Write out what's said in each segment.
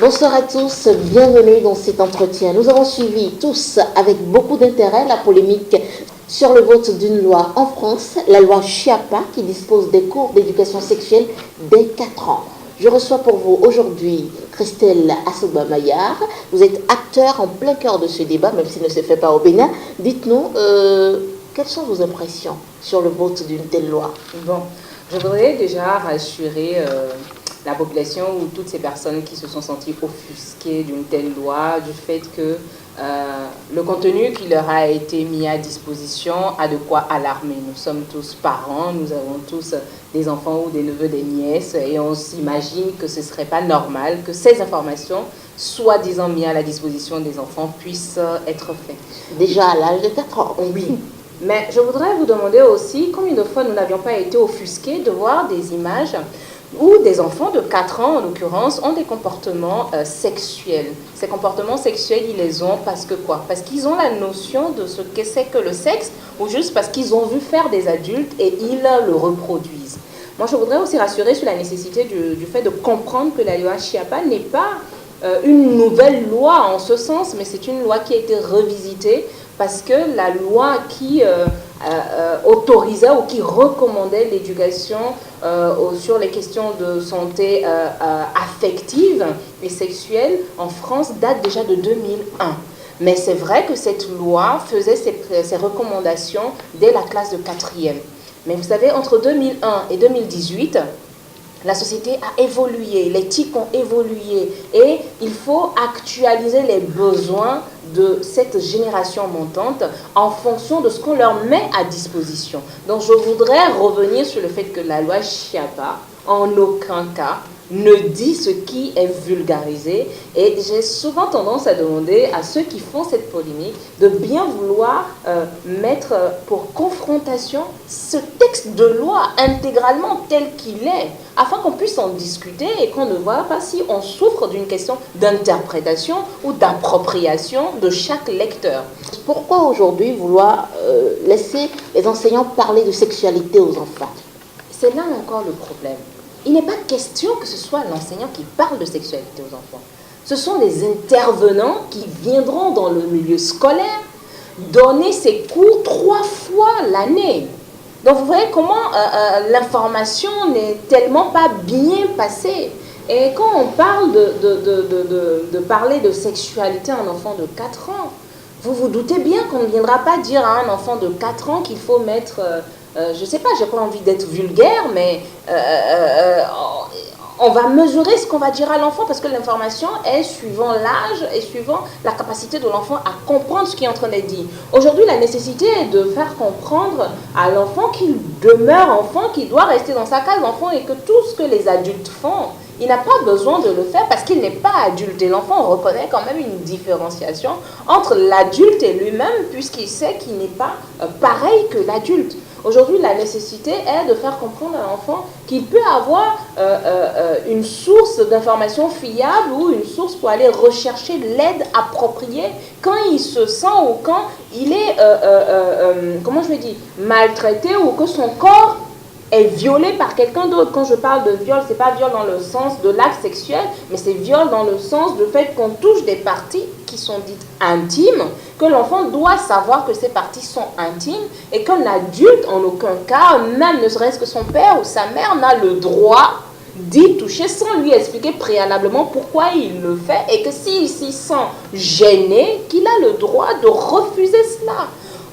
Bonsoir à tous, bienvenue dans cet entretien. Nous avons suivi tous avec beaucoup d'intérêt la polémique sur le vote d'une loi en France, la loi Chiappa, qui dispose des cours d'éducation sexuelle dès 4 ans. Je reçois pour vous aujourd'hui Christelle Assoba-Maillard. Vous êtes acteur en plein cœur de ce débat, même s'il ne se fait pas au Bénin. Dites-nous, quelles sont vos impressions sur le vote d'une telle loi? Bon, je voudrais déjà rassurer la population ou toutes ces personnes qui se sont senties offusquées d'une telle loi, du fait que le contenu qui leur a été mis à disposition a de quoi alarmer. Nous sommes tous parents, nous avons tous des enfants ou des neveux, des nièces, et on s'imagine que ce ne serait pas normal que ces informations, soi-disant mises à la disposition des enfants, puissent être faites. Déjà à l'âge de 4 ans. Oui. Mais je voudrais vous demander aussi combien de fois nous n'avions pas été offusqués de voir des images où des enfants de 4 ans, en l'occurrence, ont des comportements sexuels. Ces comportements sexuels, ils les ont parce que quoi? Parce qu'ils ont la notion de ce que c'est que le sexe, ou juste parce qu'ils ont vu faire des adultes et ils le reproduisent. Moi, je voudrais aussi rassurer sur la nécessité du fait de comprendre que la loi Chiappa n'est pas une nouvelle loi en ce sens, mais c'est une loi qui a été revisitée parce que la loi qui autorisait ou qui recommandait l'éducation sur les questions de santé affective et sexuelle en France date déjà de 2001. Mais c'est vrai que cette loi faisait ses recommandations dès la classe de 4e. Mais vous savez, entre 2001 et 2018, la société a évolué, les TIC ont évolué et il faut actualiser les besoins de cette génération montante en fonction de ce qu'on leur met à disposition. Donc je voudrais revenir sur le fait que la loi Chiappa, en aucun cas, ne dit ce qui est vulgarisé, et j'ai souvent tendance à demander à ceux qui font cette polémique de bien vouloir mettre pour confrontation ce texte de loi intégralement tel qu'il est, afin qu'on puisse en discuter et qu'on ne voit pas si on souffre d'une question d'interprétation ou d'appropriation de chaque lecteur. Pourquoi aujourd'hui vouloir laisser les enseignants parler de sexualité aux enfants? C'est là encore le problème. Il n'est pas question que ce soit l'enseignant qui parle de sexualité aux enfants. Ce sont les intervenants qui viendront dans le milieu scolaire donner ces cours 3 fois l'année. Donc vous voyez comment l'information n'est tellement pas bien passée. Et quand on parle de parler de sexualité à un enfant de 4 ans, vous vous doutez bien qu'on ne viendra pas dire à un enfant de 4 ans qu'il faut mettre... je ne sais pas, j'ai pas envie d'être vulgaire, mais on va mesurer ce qu'on va dire à l'enfant parce que l'information est suivant l'âge et suivant la capacité de l'enfant à comprendre ce qui est en train d'être dit. Aujourd'hui, la nécessité est de faire comprendre à l'enfant qu'il demeure enfant, qu'il doit rester dans sa case d'enfant et que tout ce que les adultes font, il n'a pas besoin de le faire parce qu'il n'est pas adulte. Et l'enfant reconnaît quand même une différenciation entre l'adulte et lui-même puisqu'il sait qu'il n'est pas pareil que l'adulte. Aujourd'hui, la nécessité est de faire comprendre à l'enfant qu'il peut avoir une source d'information fiable ou une source pour aller rechercher l'aide appropriée quand il se sent ou quand il est, comment je vais dire, maltraité ou que son corps est violé par quelqu'un d'autre. Quand je parle de viol, c'est pas viol dans le sens de l'acte sexuel, mais c'est viol dans le sens du fait qu'on touche des parties qui sont dites intimes, que l'enfant doit savoir que ces parties sont intimes et qu'un adulte, en aucun cas, même ne serait-ce que son père ou sa mère, n'a le droit d'y toucher sans lui expliquer préalablement pourquoi il le fait et que s'il s'y sent gêné, qu'il a le droit de refuser cela.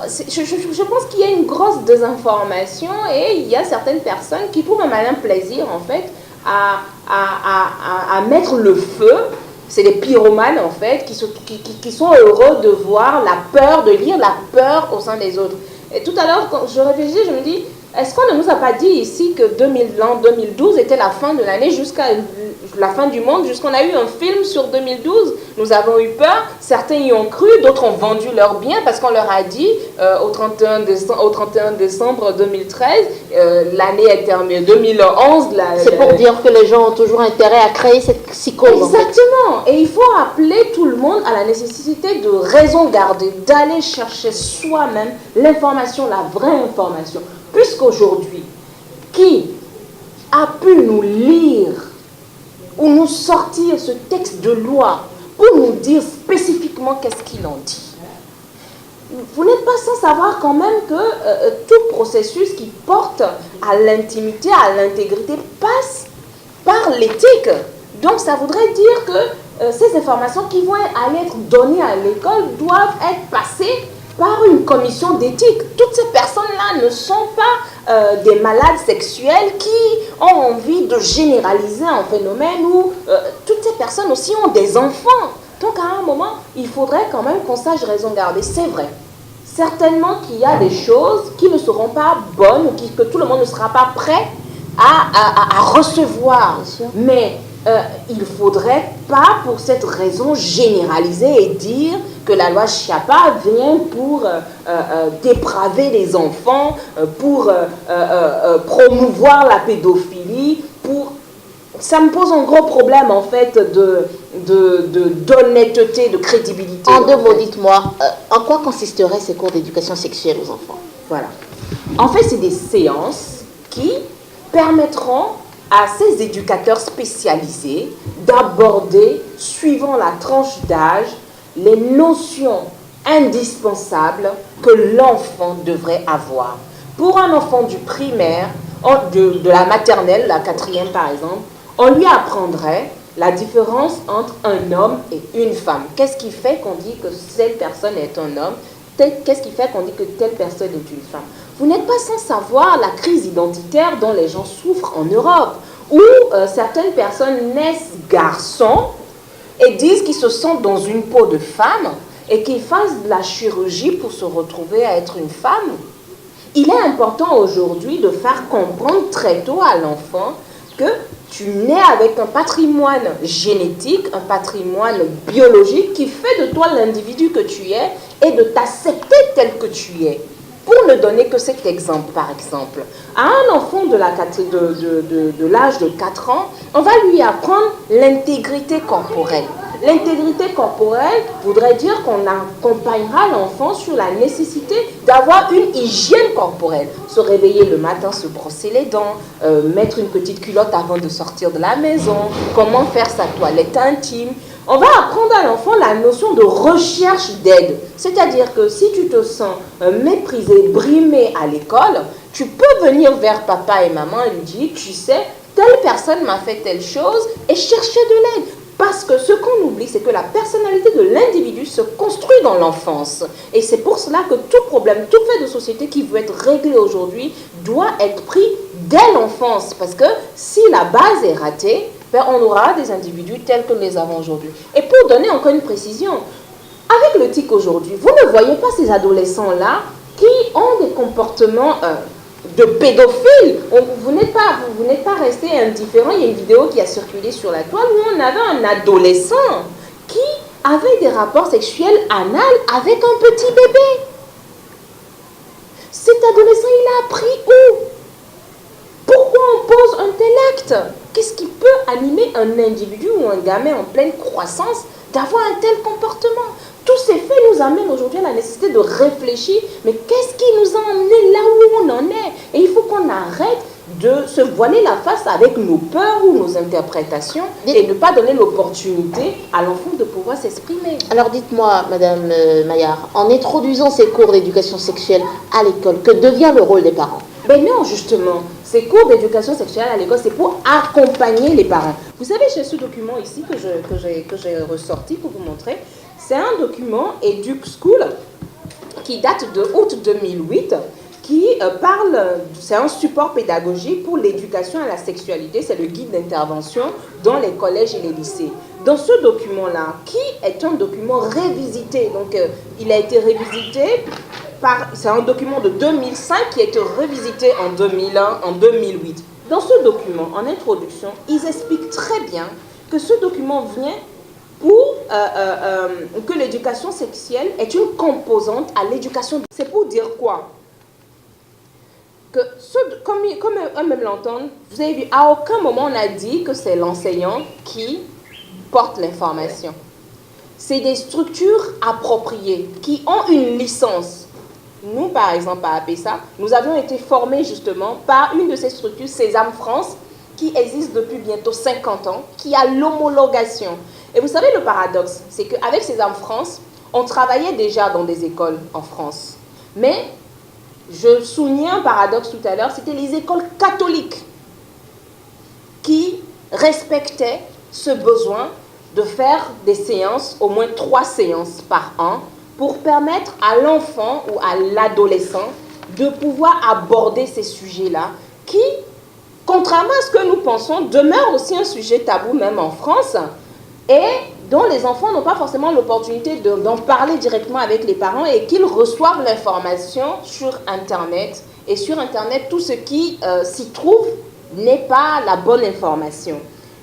Je pense qu'il y a une grosse désinformation et il y a certaines personnes qui trouvent un malin plaisir en fait à mettre le feu. C'est des pyromanes en fait qui sont heureux de voir la peur, de lire la peur au sein des autres. Et tout à l'heure quand je réfléchis, je me dis, est-ce qu'on ne nous a pas dit ici que 2012 était la fin de l'année jusqu'à la fin du monde, jusqu'on a eu un film sur 2012? Nous avons eu peur, certains y ont cru, d'autres ont vendu leurs biens parce qu'on leur a dit au 31 décembre 2013, l'année est terminée, 2011. C'est pour dire que les gens ont toujours intérêt à créer cette psychose. Exactement. Et il faut appeler tout le monde à la nécessité de raison garder, d'aller chercher soi-même l'information, la vraie information. Puisqu'aujourd'hui, qui a pu nous lire ou nous sortir ce texte de loi pour nous dire spécifiquement qu'est-ce qu'il en dit. Vous n'êtes pas sans savoir quand même que tout processus qui porte à l'intimité, à l'intégrité, passe par l'éthique. Donc ça voudrait dire que ces informations qui vont aller être données à l'école doivent être passées par une commission d'éthique. Toutes ces personnes-là ne sont pas des malades sexuels qui ont envie de généraliser un phénomène où toutes ces personnes aussi ont des enfants. Donc à un moment, il faudrait quand même qu'on sache raison garder. C'est vrai. Certainement qu'il y a des choses qui ne seront pas bonnes ou que tout le monde ne sera pas prêt à recevoir. Mais il ne faudrait pas pour cette raison généraliser et dire que la loi Schiappa vient pour dépraver les enfants, pour promouvoir la pédophilie, ça me pose un gros problème en fait d'honnêteté, de crédibilité. En deux mots, dites-moi, en quoi consisteraient ces cours d'éducation sexuelle aux enfants? Voilà. En fait, c'est des séances qui permettront à ces éducateurs spécialisés d'aborder, suivant la tranche d'âge, les notions indispensables que l'enfant devrait avoir. Pour un enfant du primaire, de la maternelle, la 4e par exemple, on lui apprendrait la différence entre un homme et une femme. Qu'est-ce qui fait qu'on dit que cette personne est un homme? Qu'est-ce qui fait qu'on dit que telle personne est une femme? Vous n'êtes pas sans savoir la crise identitaire dont les gens souffrent en Europe, où certaines personnes naissent garçons et disent qu'ils se sentent dans une peau de femme et qu'ils fassent de la chirurgie pour se retrouver à être une femme. Il est important aujourd'hui de faire comprendre très tôt à l'enfant que tu nais avec un patrimoine génétique, un patrimoine biologique qui fait de toi l'individu que tu es et de t'accepter tel que tu es. Pour ne donner que cet exemple, par exemple, à un enfant de l'âge de 4 ans, on va lui apprendre l'intégrité corporelle. L'intégrité corporelle voudrait dire qu'on accompagnera l'enfant sur la nécessité d'avoir une hygiène corporelle. Se réveiller le matin, se brosser les dents, mettre une petite culotte avant de sortir de la maison, comment faire sa toilette intime. On va apprendre à l'enfant la notion de recherche d'aide. C'est-à-dire que si tu te sens méprisé, brimé à l'école, tu peux venir vers papa et maman et lui dire, tu sais, telle personne m'a fait telle chose et chercher de l'aide. Parce que ce qu'on oublie, c'est que la personnalité de l'individu se construit dans l'enfance. Et c'est pour cela que tout problème, tout fait de société qui veut être réglé aujourd'hui doit être pris dès l'enfance. Parce que si la base est ratée, ben on aura des individus tels que nous les avons aujourd'hui. Et pour donner encore une précision, avec le TIC aujourd'hui, vous ne voyez pas ces adolescents-là qui ont des comportements de pédophiles. Vous n'êtes pas resté indifférent. Il y a une vidéo qui a circulé sur la toile où on avait un adolescent qui avait des rapports sexuels anals avec un petit bébé. Cet adolescent, il a appris où? Pourquoi on pose un tel acte? Qu'est-ce qui peut animer un individu ou un gamin en pleine croissance d'avoir un tel comportement? Tous ces faits nous amènent aujourd'hui à la nécessité de réfléchir, mais qu'est-ce qui nous a emmenés là où on en est? Et il faut qu'on arrête de se voiler la face avec nos peurs ou nos interprétations et ne pas donner l'opportunité à l'enfant de pouvoir s'exprimer. Alors dites-moi, Madame Maillard, en introduisant ces cours d'éducation sexuelle à l'école, que devient le rôle des parents? Ben non, justement, ces cours d'éducation sexuelle à l'école, c'est pour accompagner les parents. Vous savez, j'ai ce document ici que j'ai ressorti pour vous montrer. C'est un document EduSchool qui date de août 2008, qui parle, c'est un support pédagogique pour l'éducation à la sexualité, c'est le guide d'intervention dans les collèges et les lycées. Dans ce document-là, qui est un document révisité, donc il a été révisité c'est un document de 2005 qui a été révisité en 2001, en 2008. Dans ce document, en introduction, ils expliquent très bien que ce document vient pour que l'éducation sexuelle est une composante à l'éducation. C'est pour dire quoi? Que comme eux-mêmes l'entendent, vous avez vu, à aucun moment on a dit que c'est l'enseignant qui porte l'information. C'est des structures appropriées qui ont une licence. Nous, par exemple, à APESA, nous avions été formés justement par une de ces structures, Sésame France, qui existe depuis bientôt 50 ans, qui a l'homologation. Et vous savez, le paradoxe, c'est qu'avec Sésame France, on travaillait déjà dans des écoles en France. Mais, je soulignais un paradoxe tout à l'heure, c'était les écoles catholiques qui respectaient ce besoin de faire des séances, au moins 3 séances par an, pour permettre à l'enfant ou à l'adolescent de pouvoir aborder ces sujets-là qui, contrairement à ce que nous pensons, demeurent aussi un sujet tabou même en France et dont les enfants n'ont pas forcément l'opportunité d'en parler directement avec les parents et qu'ils reçoivent l'information sur Internet. Et sur Internet, tout ce qui s'y trouve n'est pas la bonne information.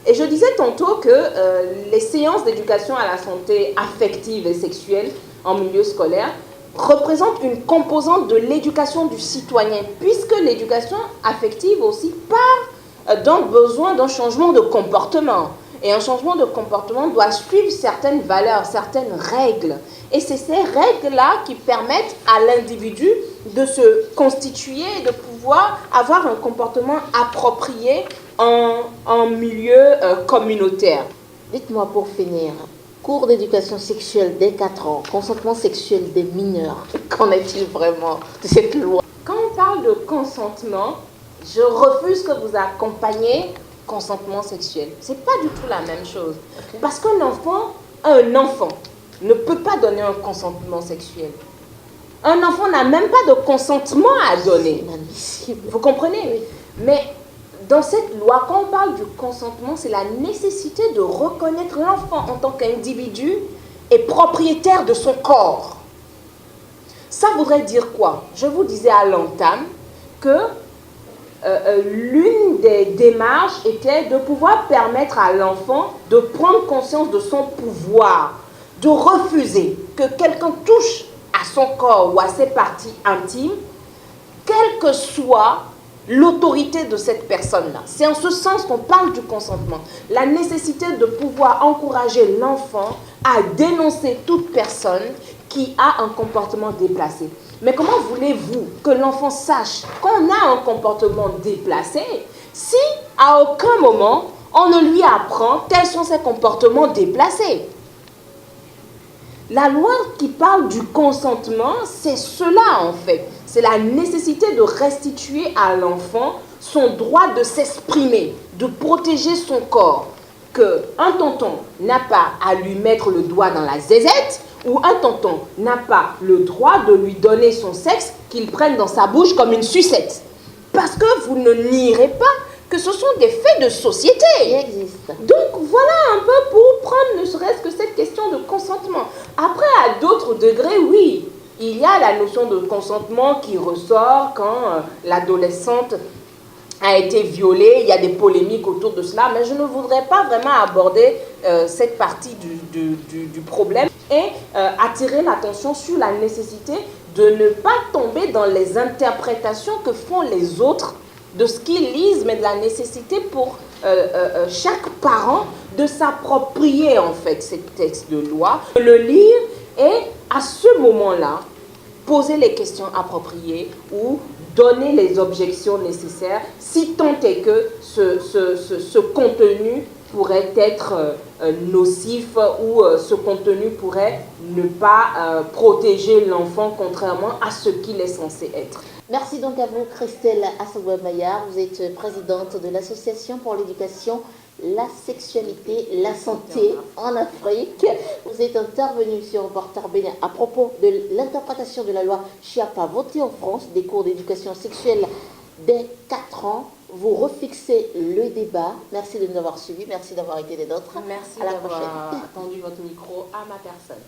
Et je disais tantôt que les séances d'éducation à la santé affective et sexuelle en milieu scolaire représentent une composante de l'éducation du citoyen, puisque l'éducation affective aussi part d'un besoin d'un changement de comportement. Et un changement de comportement doit suivre certaines valeurs, certaines règles. Et c'est ces règles-là qui permettent à l'individu de se constituer et de pouvoir avoir un comportement approprié en milieu communautaire. Dites-moi pour finir, cours d'éducation sexuelle dès 4 ans, consentement sexuel des mineurs, qu'en est-il vraiment de cette loi? Quand on parle de consentement, je refuse que vous accompagniez consentement sexuel. C'est pas du tout la même chose. Okay. Parce qu'un enfant ne peut pas donner un consentement sexuel. Un enfant n'a même pas de consentement à donner. C'est inadmissible. Vous comprenez? Oui. Mais dans cette loi, quand on parle du consentement, c'est la nécessité de reconnaître l'enfant en tant qu'individu et propriétaire de son corps. Ça voudrait dire quoi? Je vous disais à l'entame que l'une des démarches était de pouvoir permettre à l'enfant de prendre conscience de son pouvoir, de refuser que quelqu'un touche à son corps ou à ses parties intimes, quelle que soit l'autorité de cette personne-là. C'est en ce sens qu'on parle du consentement. La nécessité de pouvoir encourager l'enfant à dénoncer toute personne qui a un comportement déplacé. Mais comment voulez-vous que l'enfant sache qu'on a un comportement déplacé si à aucun moment on ne lui apprend quels sont ses comportements déplacés? La loi qui parle du consentement, c'est cela en fait. C'est la nécessité de restituer à l'enfant son droit de s'exprimer, de protéger son corps. Qu'un tonton n'a pas à lui mettre le doigt dans la zézette, ou un tonton n'a pas le droit de lui donner son sexe qu'il prenne dans sa bouche comme une sucette. Parce que vous ne nierez pas que ce sont des faits de société. Qui existent. Donc voilà un peu pour prendre ne serait-ce que cette question de consentement. Après, à d'autres degrés, oui, il y a la notion de consentement qui ressort quand l'adolescente a été violée, il y a des polémiques autour de cela, mais je ne voudrais pas vraiment aborder cette partie du problème et attirer l'attention sur la nécessité de ne pas tomber dans les interprétations que font les autres de ce qu'ils lisent, mais de la nécessité pour chaque parent de s'approprier en fait ces textes de loi, de le lire et à ce moment-là, poser les questions appropriées ou donner les objections nécessaires si tant est que ce contenu pourrait être nocif ou ce contenu pourrait ne pas protéger l'enfant contrairement à ce qu'il est censé être. Merci donc à vous, Christelle Assogba-Maillard. Vous êtes présidente de l'Association pour l'éducation, la sexualité, la santé en Afrique. Vous êtes intervenue sur Reporter Bénin à propos de l'interprétation de la loi Chiapa votée en France des cours d'éducation sexuelle dès 4 ans. Vous refixez le débat. Merci de nous avoir suivis. Merci d'avoir été des nôtres. Merci à la d'avoir prochaine. tendu votre micro à ma personne.